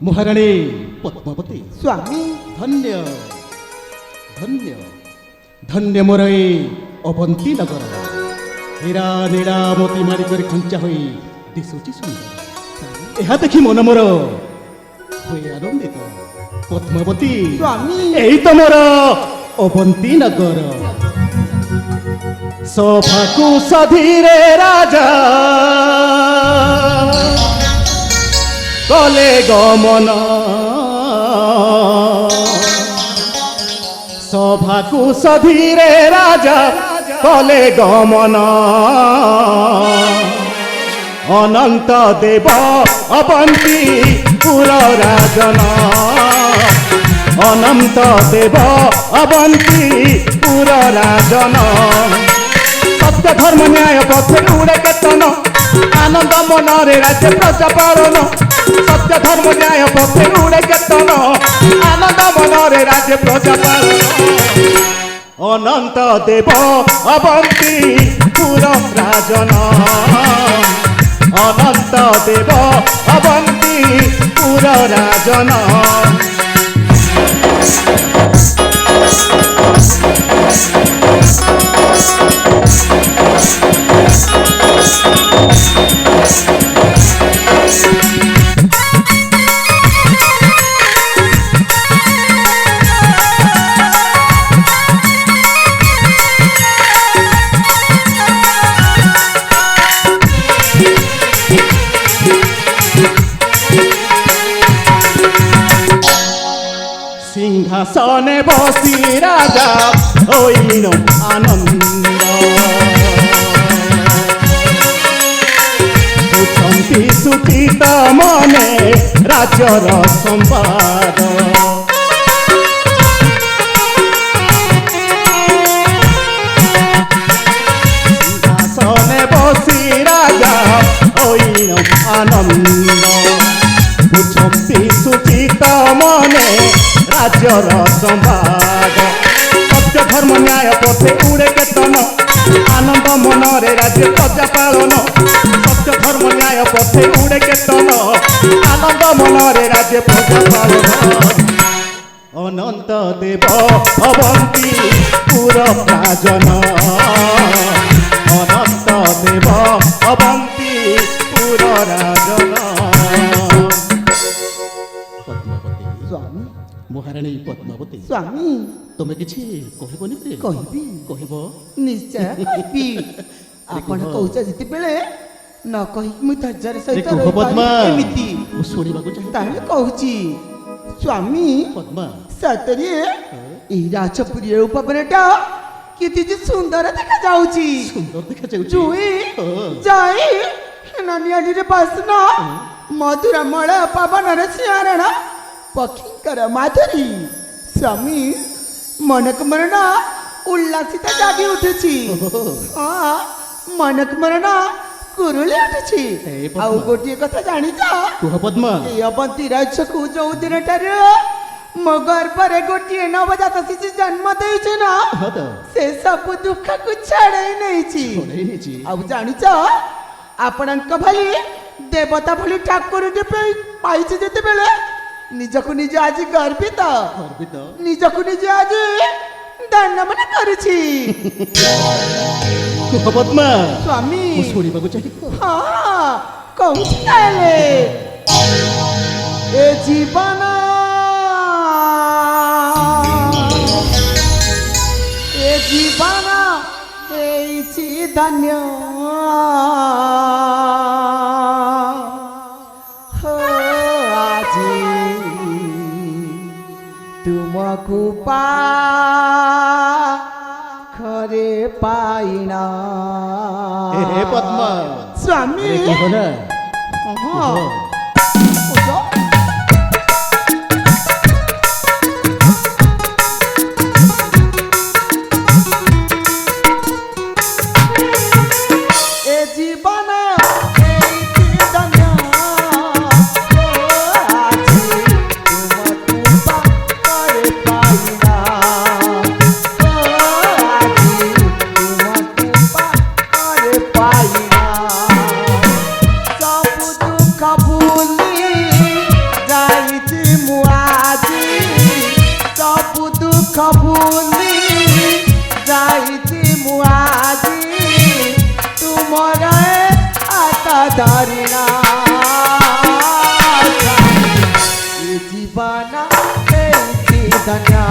महाराणी पद्मावती स्वामी धन्य धन्य धन्य मोर ए अवंती नगर हीरा नीला मोती मारी कर खंचा होई दिशुची सुंदर यह देखी मन मोर हुए आनंदित पद्मावती स्वामी यही तो मोर अवंती नगर सभाकु सधीरे राजा कले गमन सभाकु सधीरे राजा कले गमन अनंत देव अवंती पुर राजन अनंत देव अवंती पुर राजन सत्य धर्म न्याय पथे उड़े केतन आनंद मनरे राज्य प्रजा पालन सत्य धर्म न्याय पथे उड़े केतन आनंद मनरे राज्य प्रजा पालन अनंत देव अवंती पुर राजन अनंत देव अवंती पुर राजन सिंहासने बसी राजा होइनो आनंद बुझंती सुचित मने राज्यर संवाद सिंहासने बसी राजा होइनो आनंद बुझंती सुचित मने राज्यर संवाद सत्य धर्म न्याय पथे उड़े केतन आनंद मनरे राज्य प्रजा पालन सत्य धर्म न्याय पथे उड़े केतन आनंद मनरे राज्य प्रजा पालन अनंत देव अवंती पुर राजन अनंत देव अवंती पुर राजन स्वामी महाराणी पद्मावती स्वामी तुम किसी कहबनी प्रिय कहबी कहब निश्चय कहबी आपण कहूछ जितेबेले न कहि मु धैर्यर सहित कह पद्मा एमिति मु सुनिबाकू चाहे ताले कहूची स्वामी पद्मा सतरी ई राजपुरी उपवनटा किति जे सुंदर देखा जाउची सुंदर देखा जाउची जुई जाई ननियाडी रे बसना मधुर मळ पवन रे सियारण पक्षीकर माधुरी स्वामी मनक मरणा उल्लासित जागी उठुची मनक मरणा कुरुली उठुची आउ गोटिए कथा जानिछ कुह पद्मा ए अवंती राज्य को जो दिन ठारे मो गर्भरे गोटिए नवजात शिशु जन्म देइछ ना से सब दुख को छाड़े नैछि आउ जानिछ आपणक भली देवता भली ठाकुर जे पाइछि जते बेले निजको निज आज गर्वित निजको निज आज दंडमन करुछि कुह पद्मा स्वामी मु सुनिबाकू चाहे हाँ कहूछि ताले ए जीवन ए जीवन एछि धन्य तुमको खरे पाइना हे पद्मा स्वामी कह ना ए जीवन पाइना सब दुख भूली धरिणा जीवन धन्य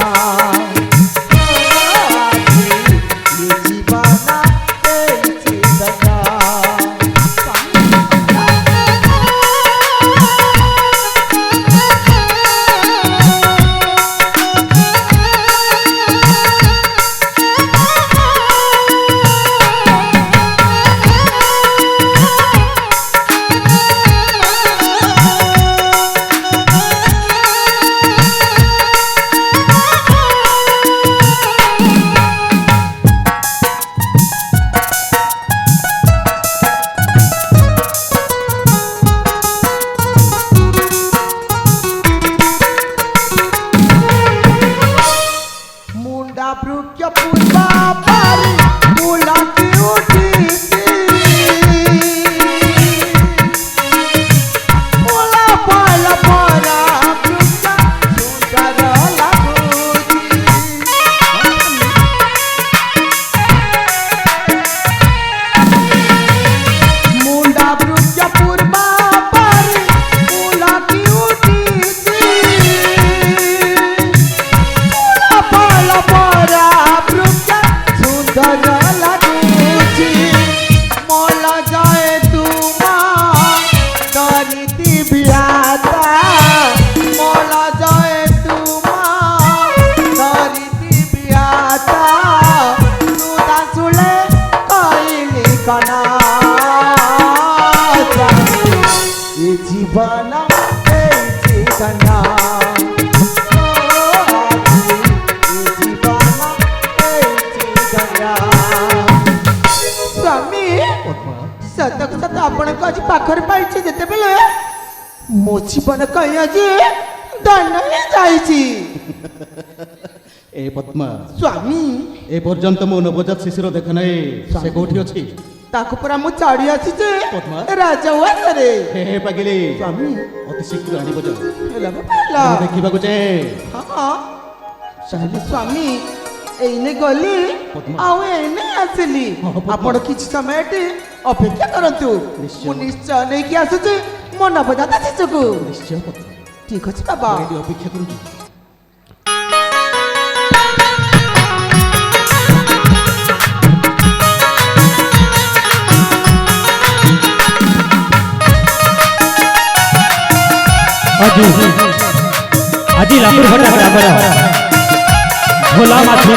जीवन धन्य स्वामी सतक सत आपण आज पाखर पाइछे जेते बेले मो जीवन कहीं आज धन्य जाइछि ए पद्मा स्वामी ए पर्यंत मो नवजात शिशुर देख नाही से कोठी अछि ताको परा मु चाड़ी आछिचे पद्मा राजवासरे हे पागिली स्वामी अति शीघ्र आनी बजा हेला पाला देखिबा को जे हां साली स्वामी एने गली पद्मा। आउ एने आसली हाँ, पद्मा। आपण किछि समय अपेक्षा करंतु निश्चय। मु निश्चय नै कि आसुची मो नवजात शिशुको निश्चय पद्मा ठीक अछि बाबा एटी अपेक्षा करू আজি লাকুর ভটা গ্রামের ভোলা মাঝি